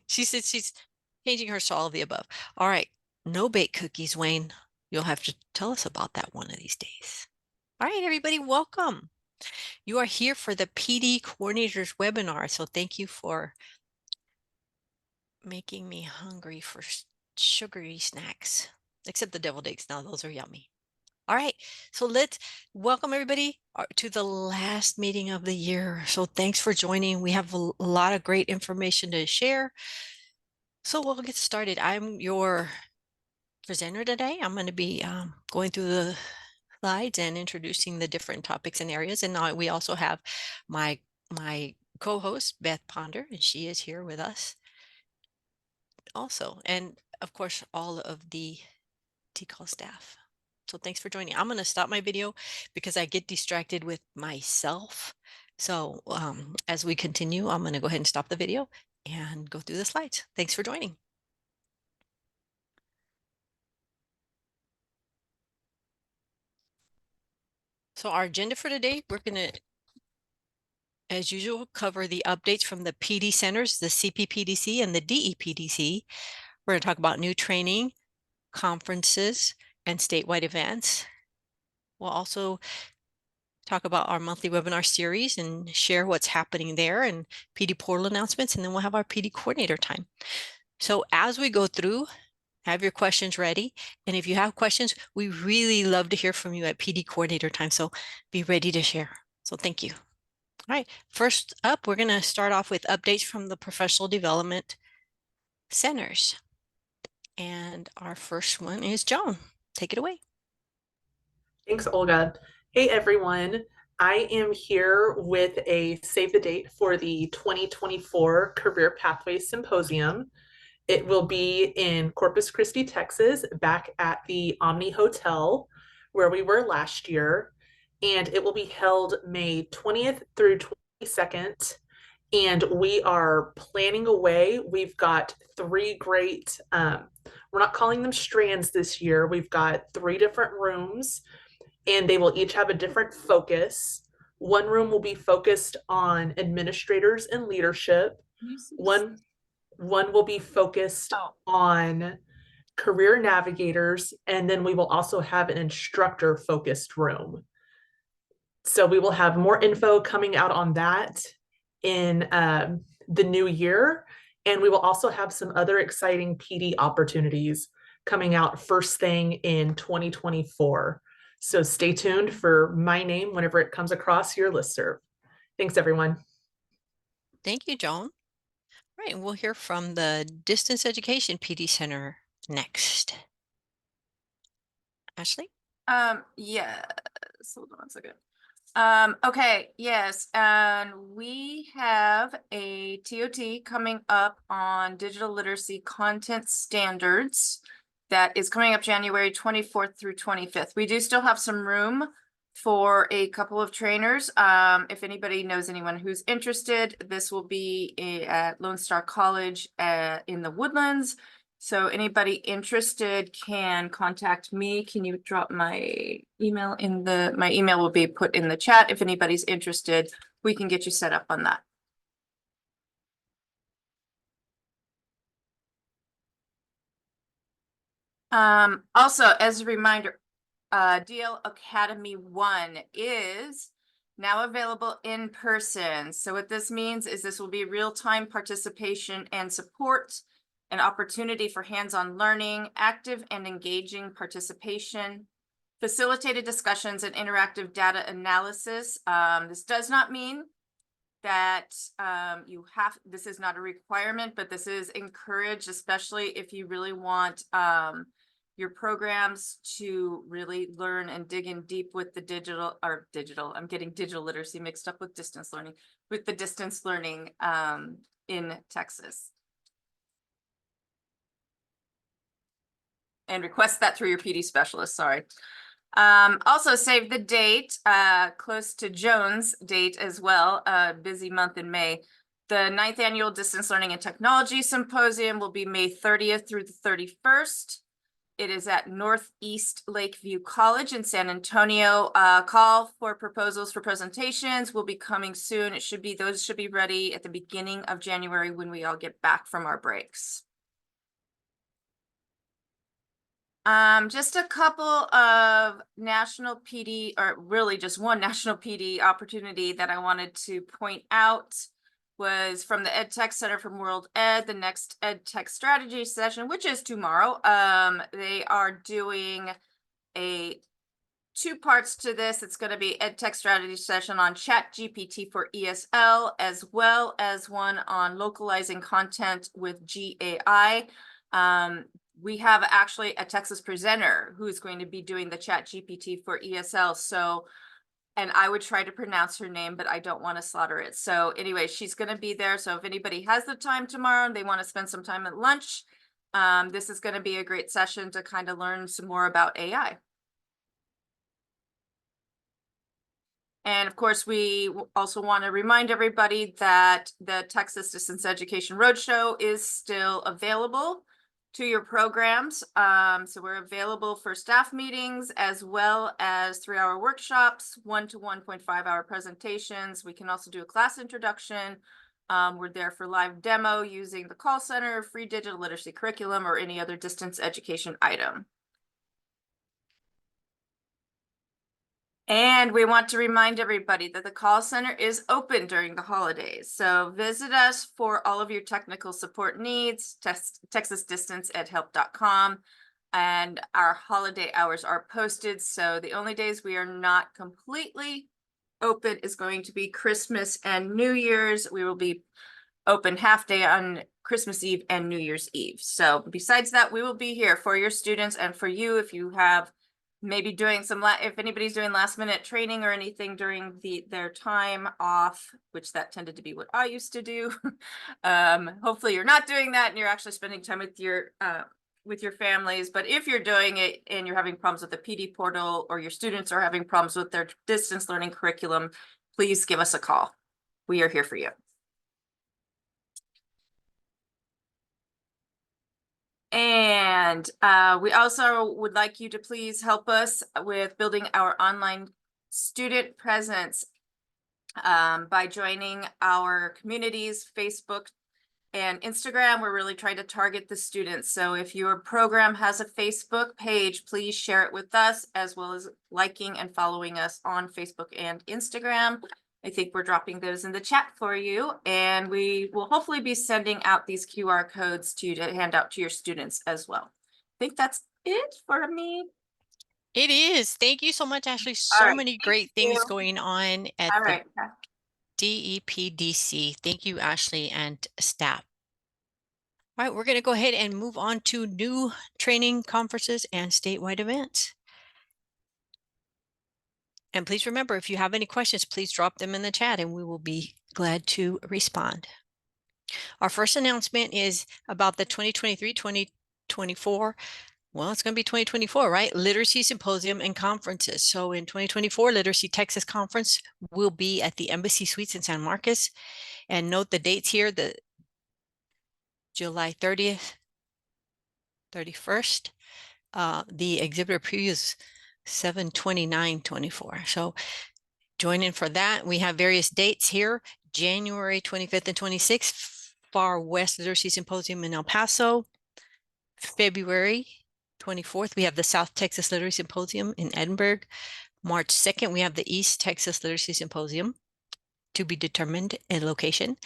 She said she's changing hers to all of the above. All right. No bake cookies, Wayne. You'll have to tell us about that one of these days. All right, everybody, welcome. You are here for the PD Coordinators webinar. So thank you for making me hungry for sugary snacks, except the deviled eggs. Now those are yummy. All right, so let's welcome everybody to the last meeting of the year. So thanks for joining. We have a lot of great information to share. So we'll get started. I'm your presenter today. I'm going to be going through the slides and introducing the different topics and areas. And now we also have my co-host, Beth Ponder, and she is here with us also. And of course, all of the TCAL staff. So thanks for joining. I'm going to stop my video because I get distracted with myself. So as we continue, I'm going to go ahead and stop the video and go through the slides. Thanks for joining. So our agenda for today, we're going to, as usual, cover the updates from the PD centers, the CPPDC and the DEPDC. We're going to talk about new training, conferences, and statewide events. We'll also talk about our monthly webinar series and share what's happening there and PD portal announcements, and then we'll have our PD coordinator time. So as we go through, have your questions ready. And if you have questions, we really love to hear from you at PD coordinator time. So be ready to share. So thank you. All right, first up, we're going to start off with updates from the professional development centers. And our first one is Joan. Take it away. Thanks, Olga. Hey, everyone. I am here with a save the date for the 2024 Career Pathways Symposium. It will be in Corpus Christi, Texas, back at the Omni Hotel where we were last year. And it will be held May 20th through 22nd. And we are planning away. We've got three great, we're not calling them strands this year. We've got three different rooms and they will each have a different focus. One room will be focused on administrators and leadership. One will be focused on career navigators, and then we will also have an instructor focused room. So we will have more info coming out on that in the new year. And we will also have some other exciting PD opportunities coming out first thing in 2024. So stay tuned for my name whenever it comes across your listserv. Thanks, everyone. Thank you, Joan. All right, and we'll hear from the Distance Education PD Center next. Ashley? Yes, hold on a second. Okay, yes, and we have a TOT coming up on digital literacy content standards that is coming up January 24th through 25th. We do still have some room for a couple of trainers. If anybody knows anyone who's interested, this will be at Lone Star College in the Woodlands. So anybody interested can contact me. Can you drop my email in my email will be put in the chat. If anybody's interested, we can get you set up on that. Also, as a reminder, DL Academy 1 is now available in person. So what this means is this will be real-time participation and support, an opportunity for hands-on learning, active and engaging participation, facilitated discussions, and interactive data analysis. This does not mean that this is not a requirement, but this is encouraged, especially if you really want your programs to really learn and dig in deep with the I'm getting digital literacy mixed up with distance learning, in Texas. And request that through your PD specialist, sorry. Also save the date, close to Joan's date as well, busy month in May. The 9th Annual Distance Learning and Technology Symposium will be May 30th through the 31st. It is at Northeast Lakeview College in San Antonio. Call for proposals for presentations will be coming soon. Those should be ready at the beginning of January when we all get back from our breaks. Just a couple of national PD, or really just one national PD opportunity that I wanted to point out was from the EdTech Center from World Ed, the next EdTech strategy session, which is tomorrow. They are doing two parts to this. It's going to be EdTech strategy session on ChatGPT for ESL, as well as one on localizing content with GAI. We have actually a Texas presenter who's going to be doing the ChatGPT for ESL. So, and I would try to pronounce her name, but I don't want to slaughter it. So anyway, she's going to be there. So if anybody has the time tomorrow and they want to spend some time at lunch, this is going to be a great session to kind of learn some more about AI. And of course, we also want to remind everybody that the Texas Distance Education Roadshow is still available to your programs. So we're available for staff meetings as well as 3-hour workshops, 1 to 1.5-hour presentations. We can also do a class introduction. We're there for live demo using the call center, free digital literacy curriculum, or any other distance education item. And we want to remind everybody that the call center is open during the holidays. So visit us for all of your technical support needs, texasdistanceedhelp.com. And our holiday hours are posted. So the only days we are not completely open is going to be Christmas and New Year's. We will be open half day on Christmas Eve and New Year's Eve. So besides that, we will be here for your students and for you if you have maybe doing some, if anybody's doing last minute training or anything during their time off, which that tended to be what I used to do. Hopefully you're not doing that and you're actually spending time with your families. But if you're doing it and you're having problems with the PD portal, or your students are having problems with their distance learning curriculum, please give us a call. We are here for you. And we also would like you to please help us with building our online student presence by joining our communities, Facebook and Instagram. We're really trying to target the students. So if your program has a Facebook page, please share it with us, as well as liking and following us on Facebook and Instagram. I think we're dropping those in the chat for you, and we will hopefully be sending out these QR codes to you to hand out to your students as well. I think that's it for me. It is. Thank you so much, Ashley. So many great things going on at the DEPDC. Thank you, Ashley and staff. All right, we're going to go ahead and move on to new training conferences and statewide events. And please remember, if you have any questions, please drop them in the chat and we will be glad to respond. Our first announcement is about the 2023-2024. Well, it's going to be 2024, right? Literacy Symposium and Conferences. So in 2024, Literacy Texas Conference will be at the Embassy Suites in San Marcos. And note the dates here, the July 30th, 31st. The exhibitor preview is 7/29/24. So join in for that. We have various dates here: January 25th and 26th, Far West Literacy Symposium in El Paso. February 24th, we have the South Texas Literacy Symposium in Edinburgh. March 2nd, we have the East Texas Literacy Symposium, to be determined in location.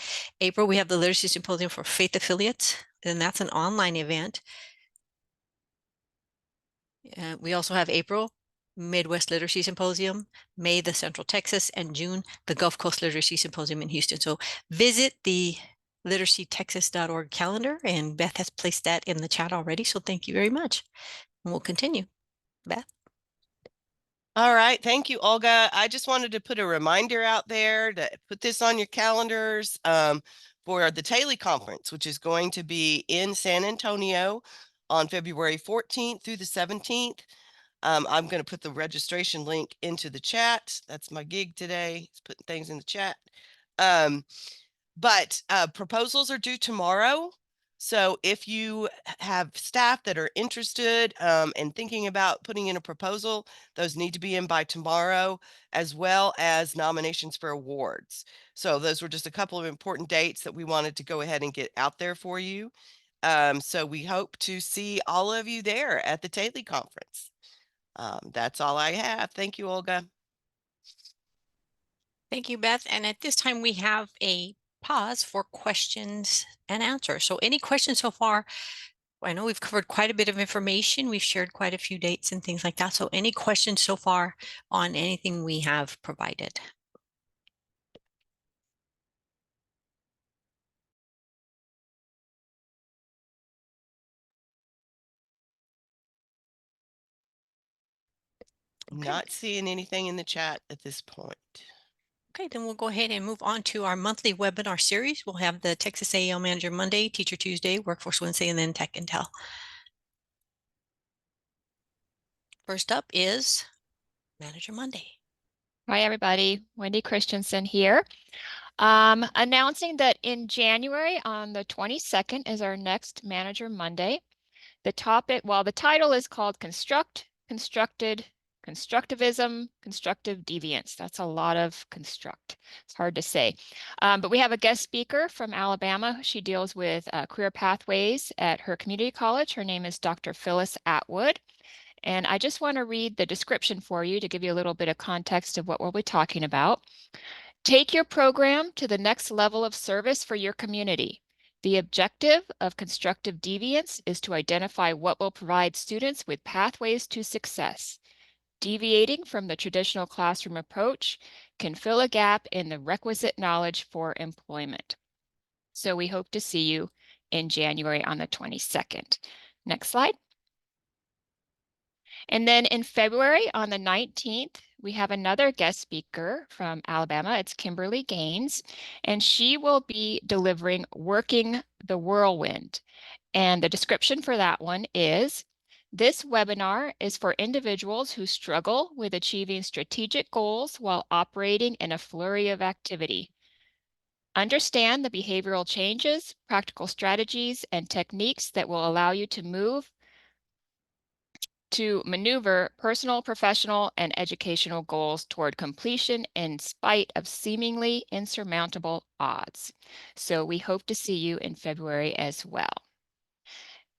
April, we have the Literacy Symposium for Faith Affiliates, and that's an online event. We also have April, Midwest Literacy Symposium, May, the Central Texas, and June, the Gulf Coast Literacy Symposium in Houston. So visit the literacytexas.org calendar, and Beth has placed that in the chat already. So thank you very much. And we'll continue. Beth? All right. Thank you, Olga. I just wanted to put a reminder out there to put this on your calendars for the Taylor Conference, which is going to be in San Antonio on February 14th through the 17th. I'm going to put the registration link into the chat. That's my gig today. It's putting things in the chat. But proposals are due tomorrow. So if you have staff that are interested and thinking about putting in a proposal, those need to be in by tomorrow, as well as nominations for awards. So those were just a couple of important dates that we wanted to go ahead and get out there for you. So we hope to see all of you there at the Taley Conference. That's all I have. Thank you, Olga. Thank you, Beth. And at this time, we have a pause for questions and answers. So any questions so far? I know we've covered quite a bit of information. We've shared quite a few dates and things like that. So any questions so far on anything we have provided? Okay. Not seeing anything in the chat at this point. Okay, then we'll go ahead and move on to our monthly webinar series. We'll have the Texas AEL Manager Monday, Teacher Tuesday, Workforce Wednesday, and then Tech Intel. First up is Manager Monday. Hi, everybody. Wendy Christensen here. Announcing that in January on the 22nd is our next Manager Monday. The topic, well, the title is called Construct, Constructed, Constructivism, Constructive Deviance. That's a lot of construct. It's hard to say. But we have a guest speaker from Alabama. She deals with career pathways at her community college. Her name is Dr. Phyllis Atwood. And I just want to read the description for you to give you a little bit of context of what we'll be talking about. Take your program to the next level of service for your community. The objective of constructive deviance is to identify what will provide students with pathways to success. Deviating from the traditional classroom approach can fill a gap in the requisite knowledge for employment. So we hope to see you in January on the 22nd. Next slide. And then in February on the 19th, we have another guest speaker from Alabama. It's Kimberly Gaines, and she will be delivering Working the Whirlwind. And the description for that one is, this webinar is for individuals who struggle with achieving strategic goals while operating in a flurry of activity. Understand the behavioral changes, practical strategies, and techniques that will allow you to maneuver personal, professional, and educational goals toward completion in spite of seemingly insurmountable odds. So we hope to see you in February as well.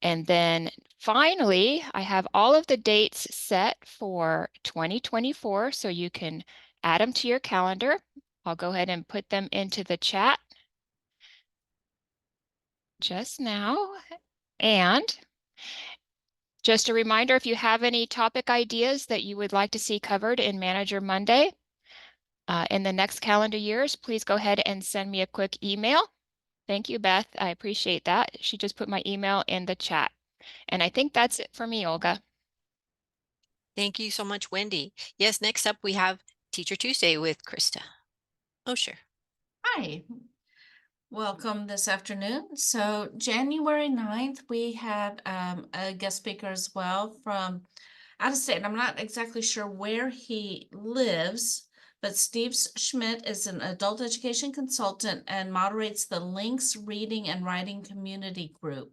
And then finally, I have all of the dates set for 2024, so you can add them to your calendar. I'll go ahead and put them into the chat just now. And just a reminder, if you have any topic ideas that you would like to see covered in Manager Monday in the next calendar years, please go ahead and send me a quick email. Thank you, Beth. I appreciate that. She just put my email in the chat. And I think that's it for me, Olga. Thank you so much, Wendy. Yes, next up we have Teacher Tuesday with Krista. Oh, sure. Hi, welcome this afternoon. So January 9th, we had a guest speaker as well from out of state. And I'm not exactly sure where he lives, but Steve Schmidt is an adult education consultant and moderates the Links Reading and Writing Community Group.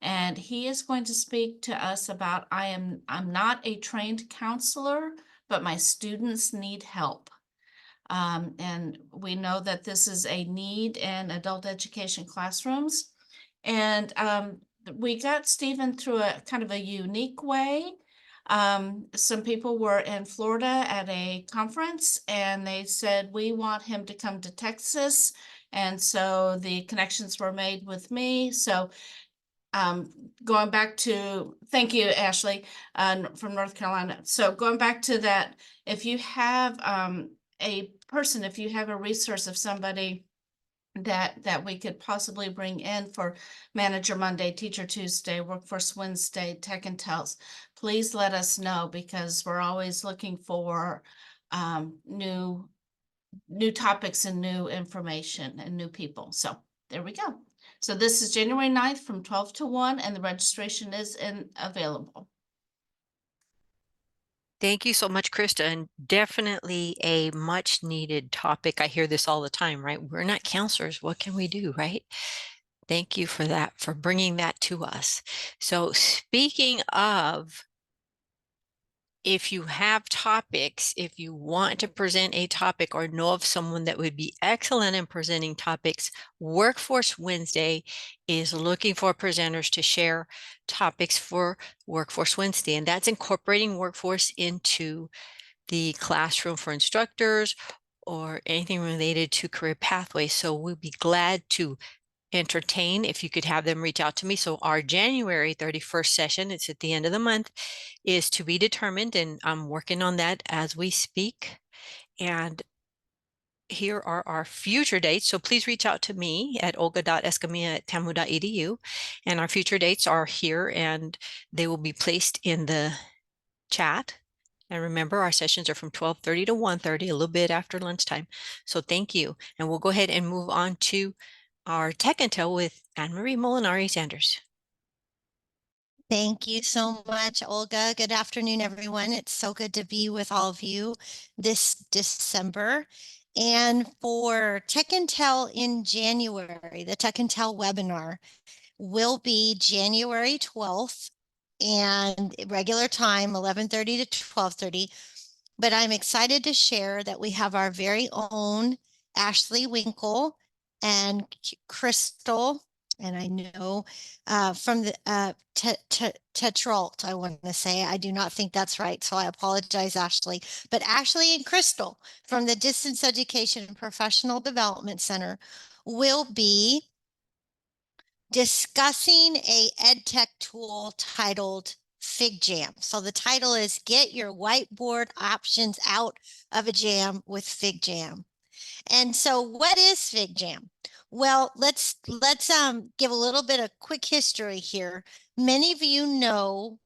And he is going to speak to us about I'm not a trained counselor, but my students need help. And we know that this is a need in adult education classrooms. And we got Stephen through a kind of a unique way. Some people were in Florida at a conference and they said, we want him to come to Texas. And so the connections were made with me. So going back to, thank you, Ashley, from North Carolina. So going back to that, if you have a person, if you have a resource of somebody that we could possibly bring in for Manager Monday, Teacher Tuesday, Workforce Wednesday, Tech Intels, please let us know, because we're always looking for new topics and new information and new people. So there we go. So this is January 9th from 12 to 1, and the registration is available. Thank you so much, Krista, and definitely a much needed topic. I hear this all the time, right? We're not counselors. What can we do, right? Thank you for that, for bringing that to us. So speaking of, if you have topics, if you want to present a topic or know of someone that would be excellent in presenting topics, Workforce Wednesday is looking for presenters to share topics for Workforce Wednesday. And that's incorporating workforce into the classroom for instructors or anything related to career pathways. So we'll be glad to entertain if you could have them reach out to me. So our January 31st session, it's at the end of the month, is to be determined, and I'm working on that as we speak. And here are our future dates. So please reach out to me at olga.escamilla@tamu.edu. And our future dates are here, and they will be placed in the chat. And remember, our sessions are from 12:30 to 1:30, a little bit after lunchtime. So thank you. And we'll go ahead and move on to our Tech Intel with Anne-Marie Molinari Sanders. Thank you so much, Olga. Good afternoon, everyone. It's so good to be with all of you this December. And for Tech Intel in January, the Tech Intel webinar will be January 12th and regular time, 11:30 to 12:30. But I'm excited to share that we have our very own Ashley Winkle and Crystal, and I know from the Tetrault, I want to say. I do not think that's right, so I apologize, Ashley. But Ashley and Crystal from the Distance Education and Professional Development Center will be discussing a EdTech tool titled FigJam. So the title is Get Your Whiteboard Options Out of a Jam with FigJam. And so what is FigJam? Well, let's give a little bit of quick history here. Many of you know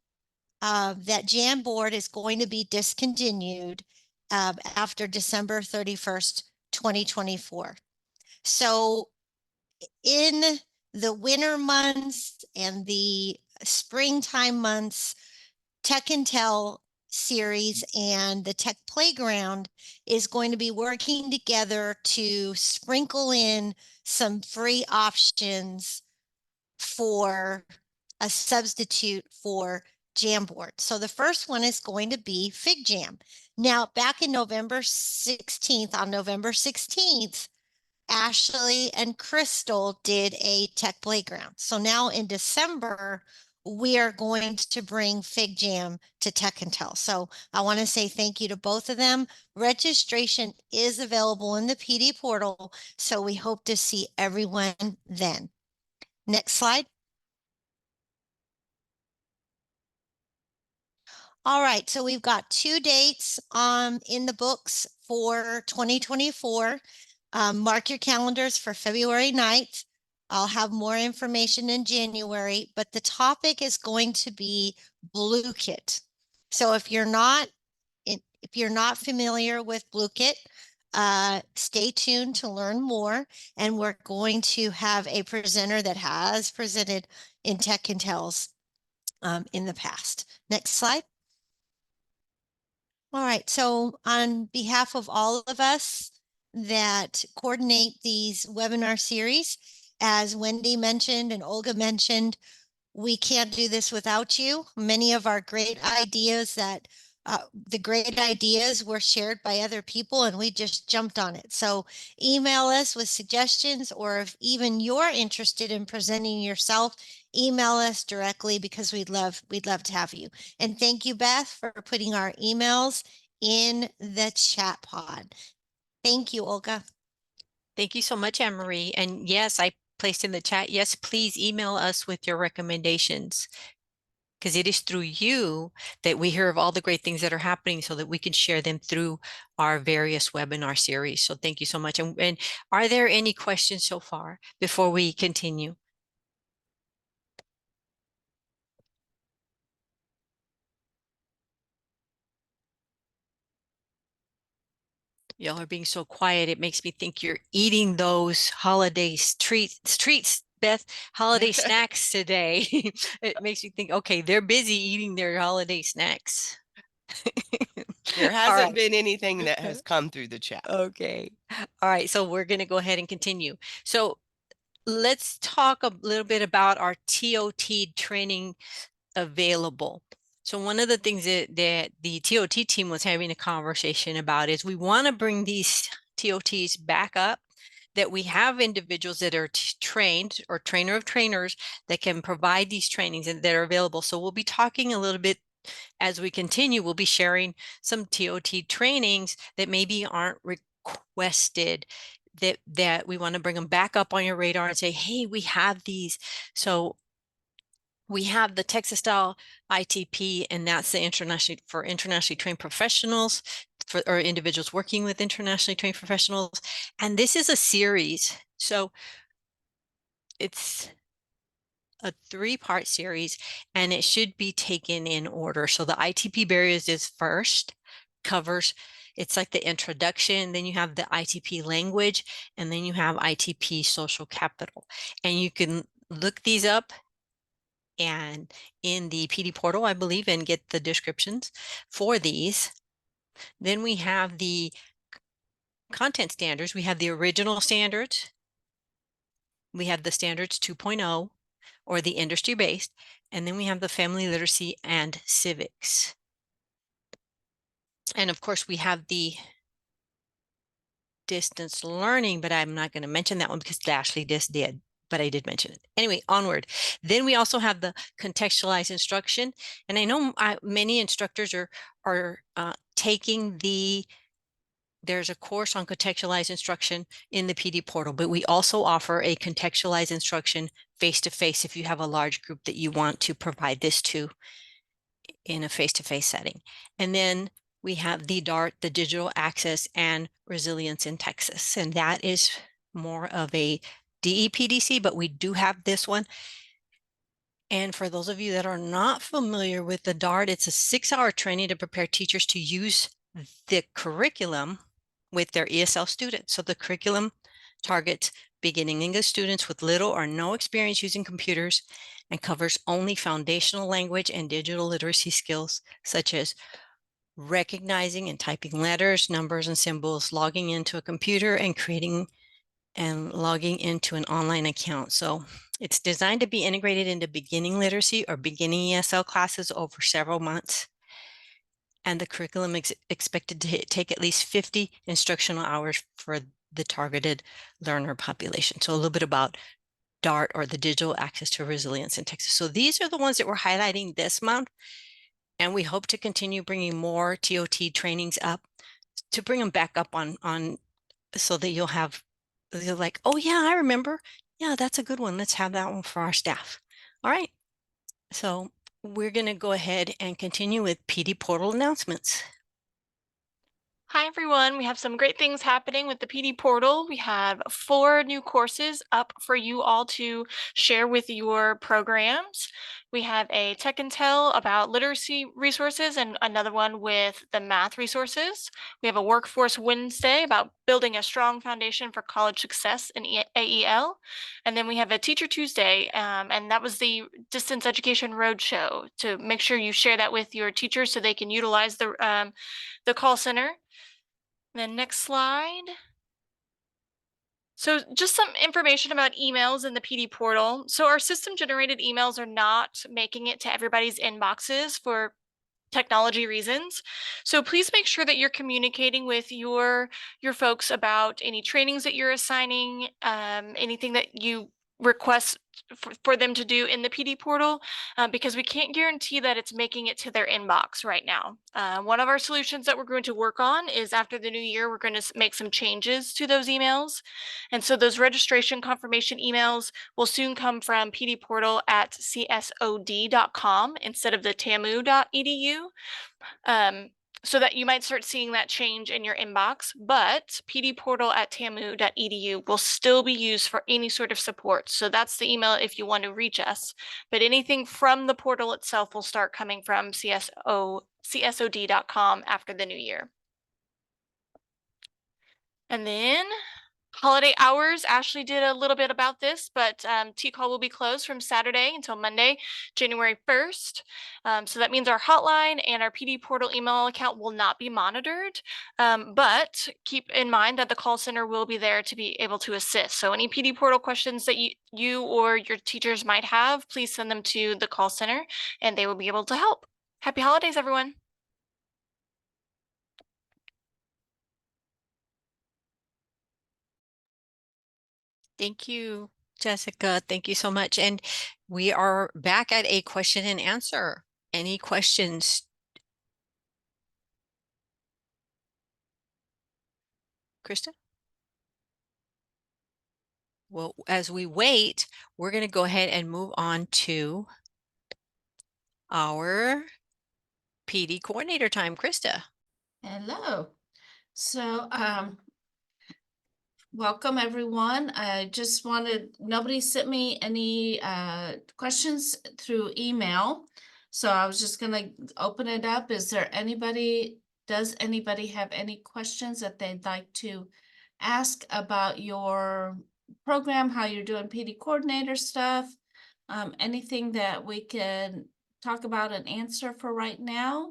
that Jamboard is going to be discontinued after December 31st, 2024. So in the winter months and the springtime months, Tech Intel series and the Tech Playground is going to be working together to sprinkle in some free options for a substitute for Jamboard. So the first one is going to be FigJam. Now, back in November 16th, on November 16th, Ashley and Crystal did a Tech Playground. So now in December, we are going to bring FigJam to Tech Intel. So I want to say thank you to both of them. Registration is available in the PD portal, so we hope to see everyone then. Next slide. All right, so we've got 2 dates in the books for 2024. Mark your calendars for February 9th. I'll have more information in January, but the topic is going to be BlueKit. So if you're not familiar with BlueKit, stay tuned to learn more. And we're going to have a presenter that has presented in Tech Intels in the past. Next slide. All right, so on behalf of all of us that coordinate these webinar series, as Wendy mentioned and Olga mentioned, we can't do this without you. Many of our great ideas were shared by other people and we just jumped on it. So email us with suggestions, or if even you're interested in presenting yourself, email us directly because we'd love to have you. And thank you, Beth, for putting our emails in the chat pod. Thank you, Olga. Thank you so much, Anne-Marie. And yes, I placed in the chat, yes, please email us with your recommendations, because it is through you that we hear of all the great things that are happening so that we can share them through our various webinar series. So thank you so much. And are there any questions so far before we continue? Y'all are being so quiet. It makes me think you're eating those holiday treats, Beth, holiday snacks today. It makes me think, okay, they're busy eating their holiday snacks. There All hasn't right. been anything that has come through the chat. Okay. All right. So we're going to go ahead and continue. So let's talk a little bit about our TOT training available. So one of the things that the TOT team was having a conversation about is we want to bring these TOTs back up, that we have individuals that are trained or trainer of trainers that can provide these trainings and that are available. So we'll be talking a little bit as we continue, we'll be sharing some TOT trainings that maybe aren't requested, that we want to bring them back up on your radar and say, hey, we have these. So we have the Texas style ITP, and that's the internationally trained professionals or individuals working with internationally trained professionals. And this is a series. So it's a 3-part series, and it should be taken in order. So the ITP barriers is first, covers, it's like the introduction, then you have the ITP language, and then you have ITP social capital. And you can look these up and in the PD portal, I believe, and get the descriptions for these. Then we have the content standards. We have the original standards. We have the standards 2.0 or the industry based. And then we have the family literacy and civics. And of course, we have the distance learning, but I'm not going to mention that one because Ashley just did. But I did mention it. Anyway, onward. Then we also have the contextualized instruction. And I know many instructors are taking there's a course on contextualized instruction in the PD portal, but we also offer a contextualized instruction face-to-face if you have a large group that you want to provide this to in a face-to-face setting. And then we have the DART, the Digital Access and Resilience in Texas. And that is more of a DEPDC, but we do have this one. And for those of you that are not familiar with the DART, it's a 6-hour training to prepare teachers to use the curriculum with their ESL students. So the curriculum targets beginning English students with little or no experience using computers and covers only foundational language and digital literacy skills, such as recognizing and typing letters, numbers, and symbols, logging into a computer, and creating and logging into an online account. So it's designed to be integrated into beginning literacy or beginning ESL classes over several months. And the curriculum is expected to take at least 50 instructional hours for the targeted learner population. So a little bit about DART, or the Digital Access to Resilience in Texas. So these are the ones that we're highlighting this month. And we hope to continue bringing more TOT trainings up, to bring them back up on so that you're like, oh yeah, I remember. Yeah, that's a good one. Let's have that one for our staff. All right. So we're going to go ahead and continue with PD portal announcements. Hi, everyone. We have some great things happening with the PD portal. We have 4 new courses up for you all to share with your programs. We have a Tech and Tell about literacy resources and another one with the math resources. We have a Workforce Wednesday about building a strong foundation for college success in AEL. And then we have a Teacher Tuesday, and that was the Distance Education Roadshow, to make sure you share that with your teachers so they can utilize the call center. Then next slide. So just some information about emails in the PD portal. So our system generated emails are not making it to everybody's inboxes for technology reasons. So please make sure that you're communicating with your folks about any trainings that you're assigning, anything that you request for them to do in the PD portal, because we can't guarantee that it's making it to their inbox right now. One of our solutions that we're going to work on is, after the new year, we're going to make some changes to those emails. And so those registration confirmation emails will soon come from pdportal@csod.com instead of the tamu.edu. So that you might start seeing that change in your inbox, but pdportal@tamu.edu will still be used for any sort of support. So that's the email if you want to reach us, but anything from the portal itself will start coming from csod.com after the new year. And then holiday hours. Ashley did a little bit about this, but T-Call will be closed from Saturday until Monday, January 1st. So that means our hotline and our PD portal email account will not be monitored. But keep in mind that the call center will be there to be able to assist. So any PD portal questions that you or your teachers might have, please send them to the call center and they will be able to help. Happy holidays, everyone. Thank you, Jessica. Thank you so much. And we are back at a question and answer. Any questions? Krista? Well, as we wait, we're going to go ahead and move on to our PD coordinator time. Krista. Hello. So, welcome everyone. I just wanted, nobody sent me any questions through email. So I was just gonna open it up. Does anybody have any questions that they'd like to ask about your program, how you're doing PD coordinator stuff? Anything that we can talk about and answer for right now?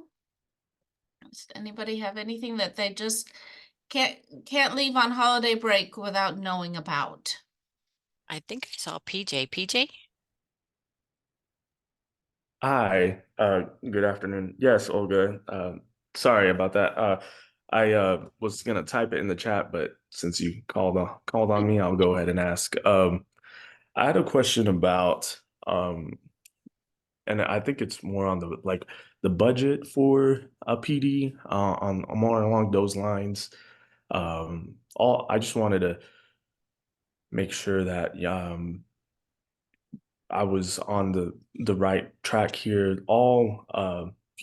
Does anybody have anything that they just can't leave on holiday break without knowing about? I think I saw PJ. PJ? Hi, good afternoon. Yes, Olga. Sorry about that. I was gonna type it in the chat, but since you called on me, I'll go ahead and ask. I had a question about and I think it's more on the budget for a PD, on more along those lines. I just wanted to make sure that I was on the right track here. All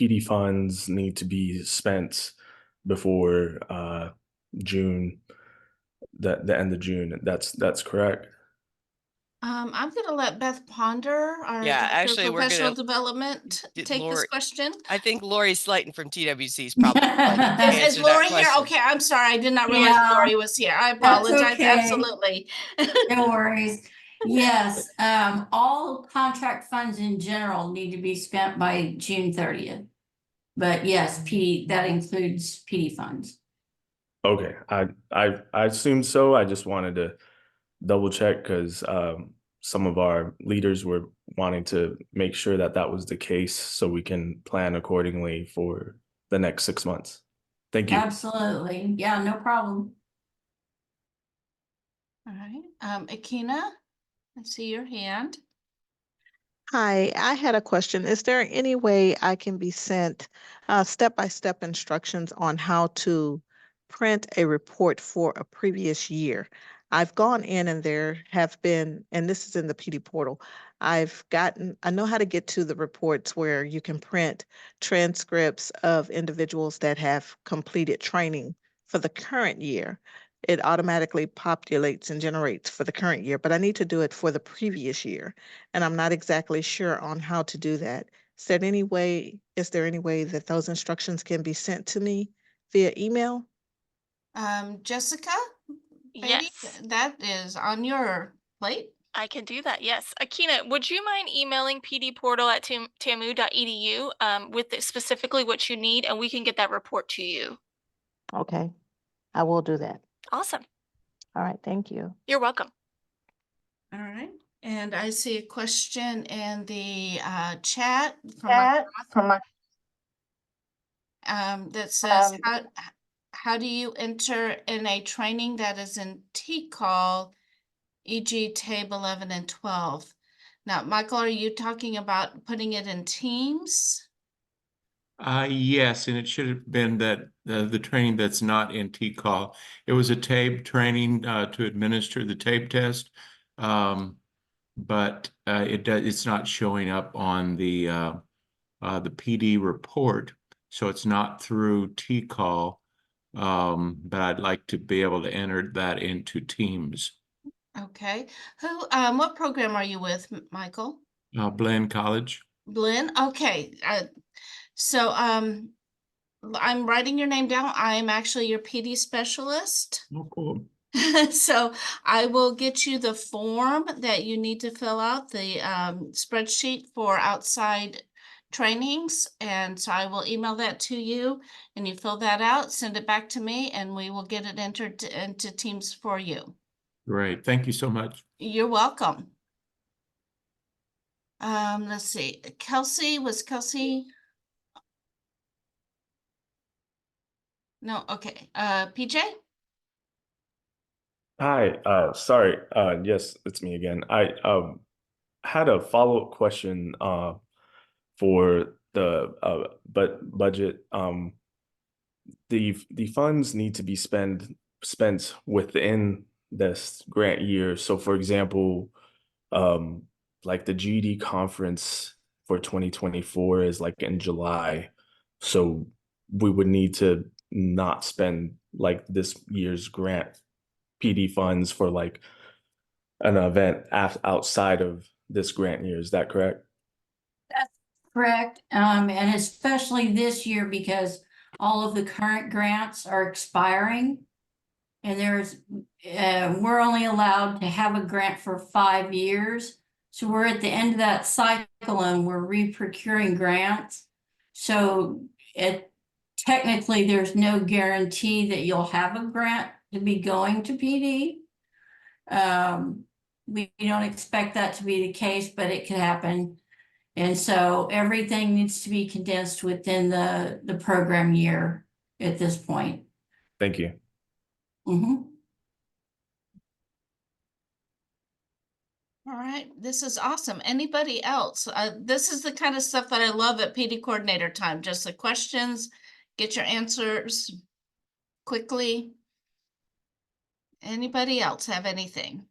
PD funds need to be spent before June, the end of June. That's correct. I'm gonna let Beth Ponder, our Yeah, Director actually, of we're Professional gonna Development, get take this Lori- question. I think Lori Slayton from TWC is probably the one to Is answer that Lori here? question. Okay, I'm sorry. I did not realize Yeah, Lori was here. I that's apologize. okay. Absolutely. No worries. Yes, all contract funds in general need to be spent by June 30th. But yes, that includes PD funds. Okay, I assumed so. I just wanted to double check because some of our leaders were wanting to make sure that that was the case so we can plan accordingly for the next 6 months. Thank you. Absolutely. Yeah, no problem. All right, Akina, I see your hand. Hi, I had a question. Is there any way I can be sent step-by-step instructions on how to print a report for a previous year? I've gone in and there have been, and this is in the PD portal, I know how to get to the reports where you can print transcripts of individuals that have completed training for the current year. It automatically populates and generates for the current year, but I need to do it for the previous year. And I'm not exactly sure on how to do that. Is there any way that those instructions can be sent to me via email? Jessica? Beatty, Yes, that is on your plate. I can do that. Yes. Akina, would you mind emailing pdportal@tamu.edu with specifically what you need, and we can get that report to you. Okay, I will do that. Awesome. All right, thank you. You're welcome. All right, and I see a question in the chat from that says, how do you enter in a training that is in T-call, e.g. TABE 11 and 12? Now, Michael, are you talking about putting it in Teams? Yes, and it should have been that the training that's not in T-call. It was a TABE training to administer the TABE test, but it's not showing up on the PD report, so it's not through T-call. But I'd like to be able to enter that into Teams. Okay. What program are you with, Michael? Blinn College. Blinn? Okay. So I'm writing your name down. I'm actually your PD specialist. Oh, cool. So I will get you the form that you need to fill out, the spreadsheet for outside trainings. And so I will email that to you and you fill that out, send it back to me, and we will get it entered into Teams for you. Great. Thank you so much. You're welcome. Let's see. Kelsey, was Kelsey? No, okay. PJ? Hi, sorry, yes, it's me again. I had a follow-up question for the budget. The funds need to be spent within this grant year. So for example, like the GED conference for 2024 is like in July. So we would need to not spend like this year's grant PD funds for like an event outside of this grant year. Is that correct? Correct. And especially this year because all of the current grants are expiring. And we're only allowed to have a grant for 5 years. So we're at the end of that cycle and we're re-procuring grants. So technically there's no guarantee that you'll have a grant to be going to PD. We don't expect that to be the case, but it could happen. And so everything needs to be condensed within the program year at this point. Thank you. All right, this is awesome. Anybody else? This is the kind of stuff that I love at PD coordinator time. Just the questions, get your answers quickly. Anybody else have anything?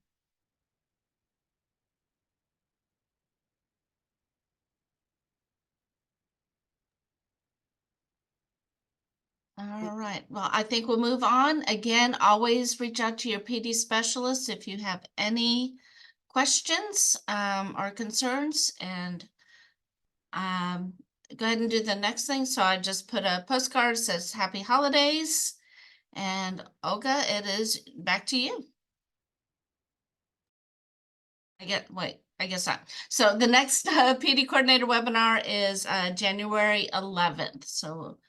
All right, well, I think we'll move on. Again, always reach out to your PD specialist if you have any questions or concerns, and go ahead and do the next thing. So I just put a postcard that says Happy Holidays, and Olga, it is back to you. I guess not. So the next PD coordinator webinar is January 11th. So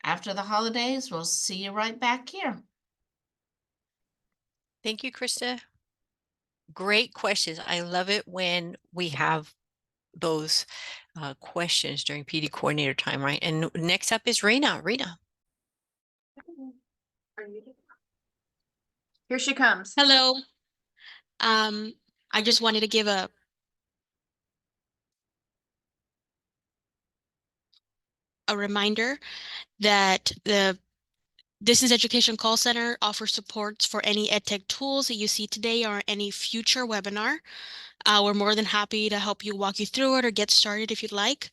after the holidays, we'll see you right back here. Thank you, Krista. Great questions. I love it when we have those questions during PD coordinator time, right? And next up is Reina. Reina. Here she comes. Hello. I just wanted to give a reminder that the Distance Education Call Center offers supports for any EdTech tools that you see today or any future webinar. We're more than happy to help you walk you through it or get started if you'd like.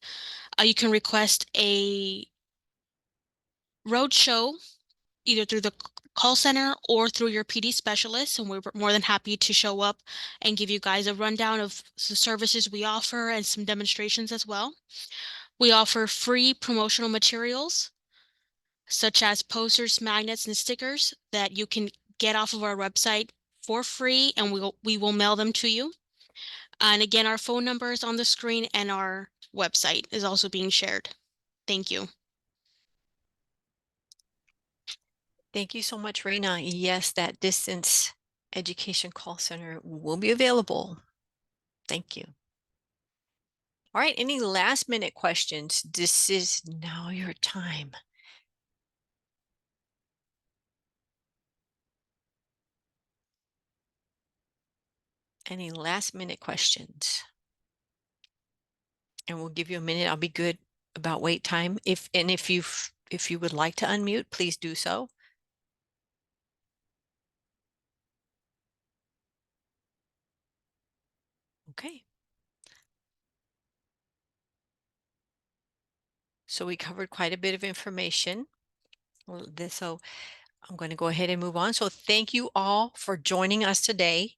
You can request a roadshow either through the call center or through your PD specialist, and we're more than happy to show up and give you guys a rundown of the services we offer and some demonstrations as well. We offer free promotional materials such as posters, magnets, and stickers that you can get off of our website for free, and we will mail them to you. And again, our phone number is on the screen and our website is also being shared. Thank you. Thank you so much, Reina. Yes, that Distance Education Call Center will be available. Thank you. All right, any last minute questions? This is now your time. Any last minute questions? And we'll give you a minute. I'll be good about wait time. If you would like to unmute, please do so. Okay. So we covered quite a bit of information. So I'm going to go ahead and move on. So thank you all for joining us today.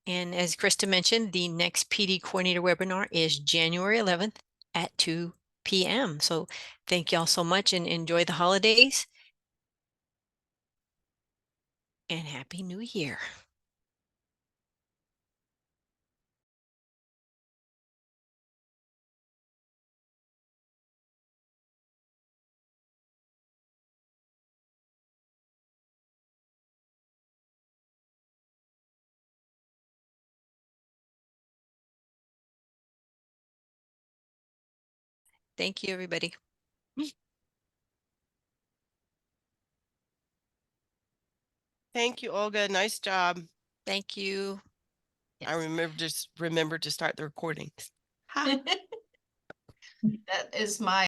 And as Krista mentioned, the next PD coordinator webinar is January 11th at 2 p.m. So thank you all so much and enjoy the holidays. and Happy New Year. Thank you, everybody. Thank you, Olga. Nice job. Thank you. I remember to start the recordings. That is my